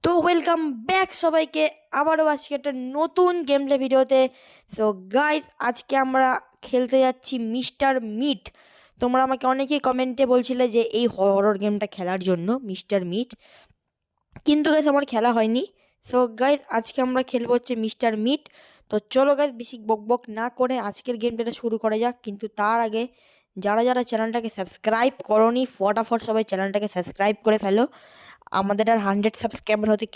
তো welcome back সবাইকে আবারও আজকে একটা নতুন গেম প্লে ভিডিওতে। সো গাইস, আজকে আমরা খেলতে যাচ্ছি মিস্টার মিট। তোমরা আমাকে অনেকেই কমেন্টে বলছিলে যে এই হরর গেমটা খেলার জন্য মিস্টার মিট, কিন্তু গাইস আমার খেলা হয়নি। সো গাইস, আজকে আমরা খেলবো হচ্ছে মিস্টার মিট। তো চলো গাইস, বেশি বক বক না করে আজকের গেমটা শুরু করা যাক। কিন্তু তার আগে যারা যারা চ্যানেলটাকে সাবস্ক্রাইব করোনি, ফটাফট সবাই চ্যানেলটাকে সাবস্ক্রাইব করে ফেলো। আমাদের আর 100 সাবস্ক্রাইবার হতে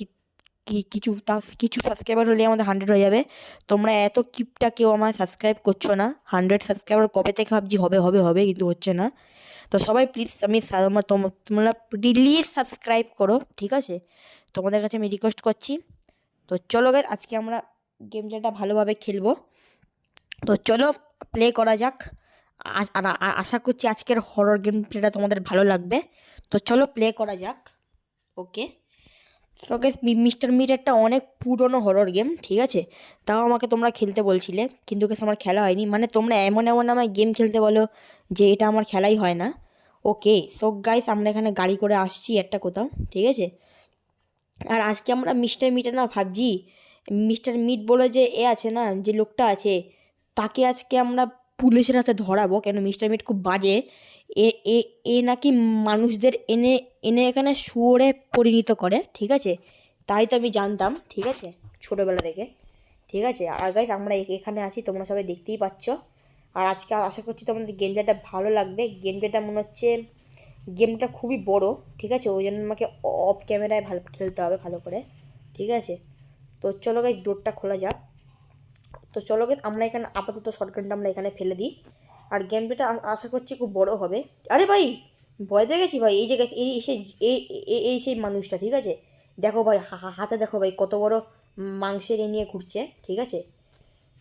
কিছু সাবস্ক্রাইবার হলে আমাদের 100 হয়ে যাবে। তোমরা এত কিপটা কেউ আমায় সাবস্ক্রাইব করছো না। 100 সাবস্ক্রাইবার কবে থেকে ভাবছি হবে হবে হবে, কিন্তু হচ্ছে না। তো সবাই প্লিজ, তোমরা প্লিজ সাবস্ক্রাইব করো, ঠিক আছে? তোমাদের কাছে আমি রিকোয়েস্ট করছি। তো চলো গাইস, আজকে আমরা গেমটা ভালোভাবে খেলবো। তো চলো প্লে করা যাক। আশা করছি আজকের হরর গেম প্লেটা তোমাদের ভালো লাগবে। তো চলো প্লে করা যাক। ওকে। সো গাইস, মিস্টার মিট একটা অনেক পুরনো হরর গেম, ঠিক আছে? তাও আমাকে তোমরা খেলতে বলছিলে, কিন্তু গাইস আমার খেলা হয়নি। মানে তোমরা এমন এমন আমায় গেম খেলতে বলো যে এটা আমার খেলাই হয় না। ওকে। সো গাইস, আমরা এখানে গাড়ি করে আসছি একটা কোথাও, ঠিক আছে? আর আজকে আমরা মিস্টার মিটে না ভাবছি, মিস্টার মিট বলে যে এ আছে না, যে লোকটা আছে, তাকে আজকে আমরা পুলিশের হাতে ধরাবো। কেন মিস্টার মিট খুব বাজে। এ এ এ নাকি মানুষদের এনে এনে এখানে শুয়োরে পরিণত করে, ঠিক আছে? তাই তো আমি জানতাম, ঠিক আছে, ছোটোবেলা থেকে। ঠিক আছে। আর গাইস, আমরা এখানে আছি, তোমরা সবাই দেখতেই পাচ্ছ। আর আজকে আশা করছি তোমাদের গেম প্লেটা ভালো লাগবে। গেম প্লেটা মনে হচ্ছে গেমটা খুবই বড়, ঠিক আছে? ওই জন্য আমাকে অফ ক্যামেরায় ভালো খেলতে হবে, ভালো করে, ঠিক আছে? তো চলো গাইস, ডোরটা খোলা যাক। তো চলো গাইস, আমরা এখানে আপাতত শর্টগানটা আমরা এখানে ফেলে দিই। আর গেম প্লেটা আশা করছি খুব বড় হবে। আরে ভাই, ভয় পেয়ে গেছি ভাই। এই যে গাইস, এই সেই এই এই সেই মানুষটা, ঠিক আছে? দেখো ভাই, হাতে দেখো ভাই কত বড় মাংসের এ নিয়ে ঘুরছে, ঠিক আছে?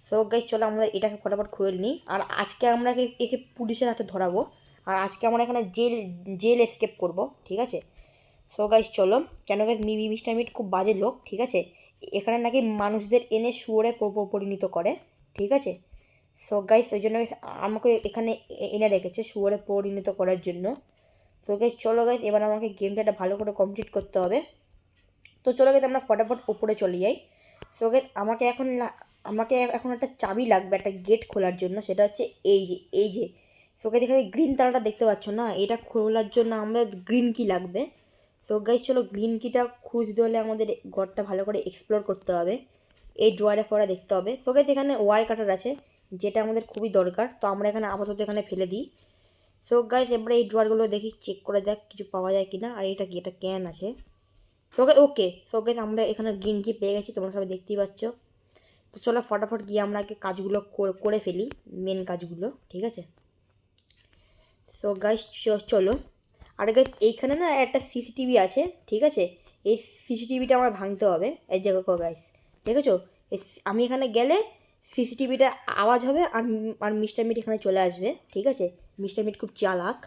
সো গাইস, চলো আমরা এটাকে ফটাফট খুলে নিই। আর আজকে আমরা একে পুলিশের হাতে ধরাবো। আর আজকে আমরা এখানে জেল জেল এসকেপ করব, ঠিক আছে? সো গাইস চলো। কেন গাইস, মিস্টার মিট খুব বাজে লোক, ঠিক আছে? এখানে নাকি মানুষদের এনে শুয়োরে পরিণত করে, ঠিক আছে? সো গাইস, ওই জন্য guys আমাকে এখানে এনে রেখেছে শুয়োরে পরিণত করার জন্য। সো গাইস চলো গাইস, এবার আমাকে গেমটা ভালো করে কমপ্লিট করতে হবে। তো চলো গেছে, আমরা ফটাফট উপরে চলে যাই। সো গেছে, আমাকে এখন একটা চাবি লাগবে একটা গেট খোলার জন্য। সেটা হচ্ছে এই যে সো গেছে, এখানে গ্রিন তারাটা দেখতে পাচ্ছ না? এটা খোলার জন্য আমরা গ্রিন কি লাগবে। সো গাইস চলো, গ্রিন কিটা খুঁজতে হলে আমাদের ঘরটা ভালো করে এক্সপ্লোর করতে হবে। এই ড্রয়ারে ফোয়ারে দেখতে হবে। সো গাইস, এখানে ওয়ার কাটার আছে, যেটা আমাদের খুবই দরকার। তো আমরা এখানে আপাতত এখানে ফেলে দিই। সো গাইস, এবারে এই ড্রয়ারগুলো দেখি, চেক করে দেখ কিছু পাওয়া যায় কিনা। আর এটা কি, এটা ক্যান আছে। ওকে। সো গাইস, আমরা এখানে গ্রিন কি পেয়ে গেছি, তোমরা সবাই দেখতেই পাচ্ছ। তো চলো ফটাফট গিয়ে আমরা আগে কাজগুলো করে ফেলি, মেন কাজগুলো, ঠিক আছে? সো গাইস চলো। আর গাইস, এইখানে না একটা সিসিটিভি আছে, ঠিক আছে? এই সিসিটিভিটা আমার ভাঙতে হবে। এই দেখো গাইস, দেখেছো? আমি এখানে গেলে সিসিটিভিটা আওয়াজ হবে, আর আর মিস্টার মিট এখানে চলে আসবে, ঠিক আছে? মিস্টার মিট খুব চালাক।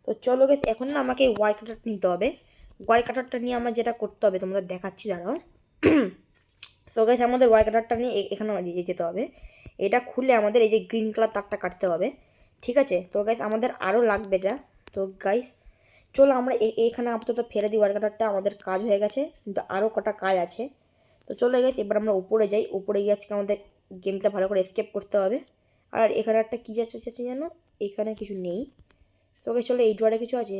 তো চলো গাইস, এখন না আমাকে ওয়ার কাটারটা নিতে হবে। ওয়ার কাটারটা নিয়ে আমার যেটা করতে হবে তোমাদের দেখাচ্ছি, দাঁড়াও। সো গাইস, আমাদের ওয়ার কাটারটা নিয়ে এখানে যেতে হবে। এটা খুলে আমাদের এই যে গ্রিন কালার তারটা কাটতে হবে, ঠিক আছে? তো গাইস, আমাদের আরও লাগবে এটা। তো গাইস চলো, আমরা এখানে আপাতত ফেলে দিই ওয়ার কাটারটা। আমাদের কাজ হয়ে গেছে, কিন্তু আরও কটা কাজ আছে। তো চলো গাইস, এবার আমরা উপরে যাই। উপরে গিয়ে আজকে আমাদের গেমটা ভালো করে এসকেপ করতে হবে। আর এখানে একটা কী আছে জানো? এখানে কিছু নেই। তো গাইস চলো, এই ড্রয়ারে কিছু আছে।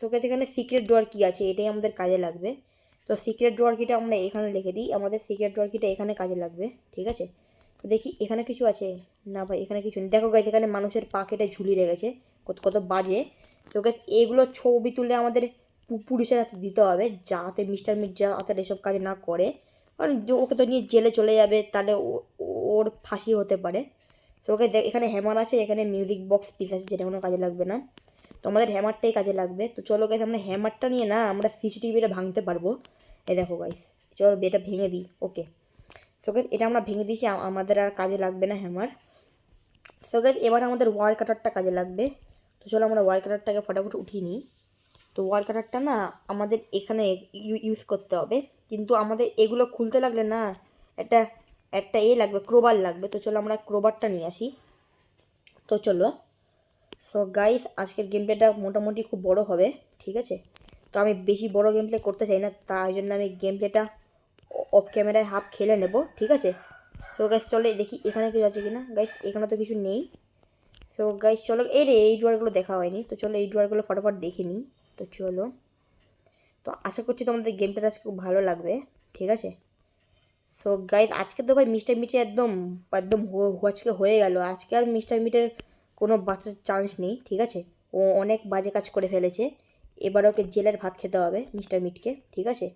তো গাইস, এখানে সিক্রেট ড্রয়ার কী আছে, এটাই আমাদের কাজে লাগবে। তো সিক্রেট ড্রয়ার কিটা আমরা এখানে লিখে দিই। আমাদের সিক্রেট ড্রয়ার কিটা এখানে কাজে লাগবে, ঠিক আছে? তো দেখি এখানে কিছু আছে। না ভাই, এখানে কিছু নেই। দেখো গাইস, এখানে মানুষের পা কেটে ঝুলিয়ে রেখেছে, কত কত বাজে। তো গাইস, এগুলো ছবি তুলে আমাদের পুলিশের হাতে দিতে হবে, যাতে মিস্টার মিট যাতে এসব কাজ না করে। কারণ ওকে তো নিয়ে জেলে চলে যাবে, তাহলে ওর ফাঁসি হতে পারে। তো ওকে এখানে হ্যামার আছে, এখানে মিউজিক বক্স পিস আছে, যেটা কোনো কাজে লাগবে না। তো আমাদের হ্যামারটাই কাজে লাগবে। তো চলো গাইস, আমরা হ্যামারটা নিয়ে না আমরা সিসিটিভিটা ভাঙতে পারবো। এই দেখো গাইস, চলো এটা ভেঙে দিই। ওকে। সো গাইস, এটা আমরা ভেঙে দিয়েছি, আমাদের আর কাজে লাগবে না হ্যামার। সো গাইস, এবার আমাদের ওয়ার কাটারটা কাজে লাগবে। তো চলো আমরা ওয়ার কাটারটাকে ফটাফট উঠিয়ে নিই। তো ওয়ার কাটারটা না আমাদের এখানে ইউজ করতে হবে, কিন্তু আমাদের এগুলো খুলতে লাগলে না একটা একটা লাগবে, ক্রোবার লাগবে। তো চলো আমরা ক্রোবারটা নিয়ে আসি। তো চলো। সো গাইস, আজকের গেম প্লেটা মোটামুটি খুব বড় হবে, ঠিক আছে? তো তো আমি বেশি বড় গেম প্লে করতে চাই না, তাই জন্য আমি গেম প্লেটা অফ ক্যামেরায় হাফ খেলে নেব, ঠিক আছে। সো গাইস চলে দেখি এখানে কিছু আছে কি না। গাইস এখানে তো কিছু নেই। সো গাইস চলো, এই ড্রয়ারগুলো দেখা হয়নি, তো চলো এই ড্রয়ারগুলো ফটাফট দেখে নিই। তো চলো, তো আশা করছি তোমাদের গেম প্লেটা আজকে খুব ভালো লাগবে, ঠিক আছে। সো গাইস আজকে তো ভাই মিস্টার মিটের একদম একদম আজকে হয়ে গেল। আজকে আর মিস্টার মিটের কোনো বাঁচার চান্স নেই, ঠিক আছে। ও অনেক বাজে কাজ করে ফেলেছে, এবার ওকে জেলের ভাত খেতে হবে মিস্টার মিটকে, ঠিক আছে।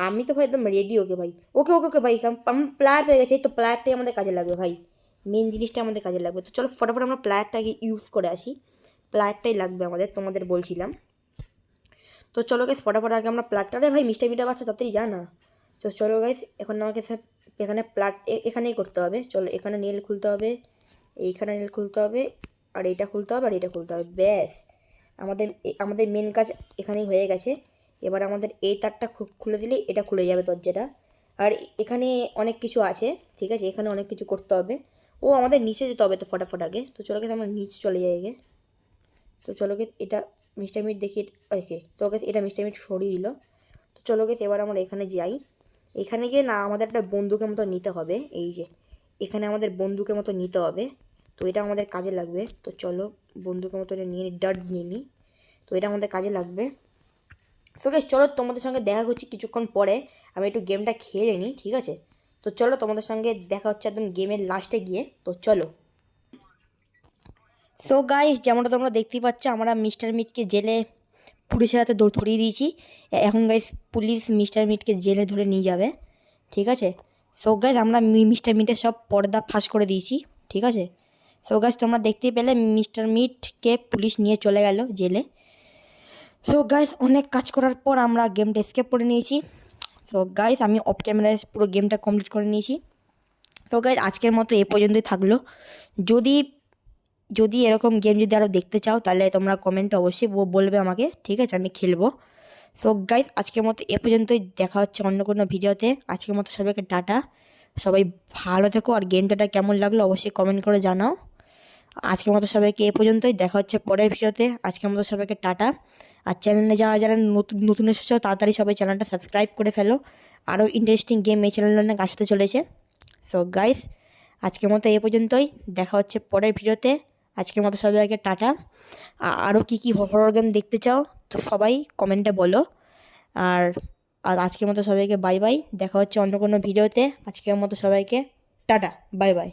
আমি তো ভাই একদম রেডি, ওকে ভাই, ওকে ওকে ওকে ভাই, আমার প্লেয়ার পেয়ে গেছে, এই তো প্লেয়ারটাই আমাদের কাজে লাগবে ভাই, মেন জিনিসটা আমাদের কাজে লাগবে। তো চলো ফটাফট আমরা প্লেয়ারটাকে ইউজ করে আসি, প্লেয়ারটাই লাগবে আমাদের, তোমাদের বলছিলাম। তো চলো গাইস ফটাফট আগে আমরা প্লাটটারে ভাই মিস্টার মিটা বাচ্চা তাড়াতাড়ি যা না। তো চলো গাইস এখন আমাকে সব এখানে প্লাট এখানেই করতে হবে। চলো এখানে নেল খুলতে হবে, এইখানে নেল খুলতে হবে, আর এইটা খুলতে হবে, আর এইটা খুলতে হবে, ব্যাস আমাদের আমাদের মেন কাজ এখানেই হয়ে গেছে। এবার আমাদের এই তারটা খুলে দিলে এটা খুলে যাবে দরজাটা। আর এখানে অনেক কিছু আছে, ঠিক আছে, এখানে অনেক কিছু করতে হবে। ও আমাদের নিচে যেতে হবে তো ফটাফট আগে। তো চলো গেছে আমরা নিচে চলে যাই আগে। তো চলো গে এটা মিস্টার মিট দেখি, ওকে তো গেছে এটা মিস্টার মিট সরিয়ে দিল। তো চলো গেছে এবার আমরা এখানে যাই। এখানে গিয়ে না আমাদের একটা বন্দুকের মতো নিতে হবে, এই যে এখানে আমাদের বন্দুকের মতো নিতে হবে। তো এটা আমাদের কাজে লাগবে। তো চলো বন্দুকের মতো এটা নিয়ে নিই, ডার্ট নিয়ে নিই। তো এটা আমাদের কাজে লাগবে। সো গাইস চলো তোমাদের সঙ্গে দেখা করছি কিছুক্ষণ পরে, আমি একটু গেমটা খেলে নিই, ঠিক আছে। তো চলো তোমাদের সঙ্গে দেখা হচ্ছে একদম গেমের লাস্টে গিয়ে। তো চলো। সো গাইস যেমনটা তোমরা দেখতেই পাচ্ছ, আমরা মিস্টার মিটকে জেলে পুলিশের হাতে ধরিয়ে দিয়েছি। এখন গাইস পুলিশ মিস্টার মিটকে জেলে ধরে নিয়ে যাবে, ঠিক আছে। সো গাইস আমরা মিস্টার মিটের সব পর্দা ফাঁস করে দিয়েছি, ঠিক আছে। সো গাইস তোমরা দেখতেই পেলে মিস্টার মিটকে পুলিশ নিয়ে চলে গেল জেলে। সো গাইস অনেক কাজ করার পর আমরা গেমটা এসকেপ করে নিয়েছি। সো গাইস আমি অফ ক্যামেরায় পুরো গেমটা কমপ্লিট করে নিয়েছি। সো গাইস আজকের মতো এ পর্যন্তই থাকলো। যদি যদি এরকম গেম যদি আরও দেখতে চাও তাহলে তোমরা কমেন্টে অবশ্যই বলবে আমাকে, ঠিক আছে, আমি খেলবো। সো গাইস আজকের মতো এ পর্যন্তই, দেখা হচ্ছে অন্য কোনো ভিডিওতে। আজকের মতো সবাইকে টাটা, সবাই ভালো থেকো, আর গেমটা কেমন লাগলো অবশ্যই কমেন্ট করে জানাও। আজকের মতো সবাইকে এ পর্যন্তই, দেখা হচ্ছে পরের ভিডিওতে। আজকের মতো সবাইকে টাটা। আর চ্যানেলে যারা যারা নতুন নতুন এসেছো তাড়াতাড়ি সবাই চ্যানেলটা সাবস্ক্রাইব করে ফেলো, আরও ইন্টারেস্টিং গেম এই চ্যানেলে অনেক আসতে চলেছে। সো গাইস আজকের মতো এ পর্যন্তই, দেখা হচ্ছে পরের ভিডিওতে। আজকের মতো সবাইকে টাটা। আরও কী হরর গেম দেখতে চাও তো সবাই কমেন্টে বলো। আর আর আজকের মতো সবাইকে বাই বাই, দেখা হচ্ছে অন্য কোনো ভিডিওতে। আজকের মতো সবাইকে টাটা, বাই বাই।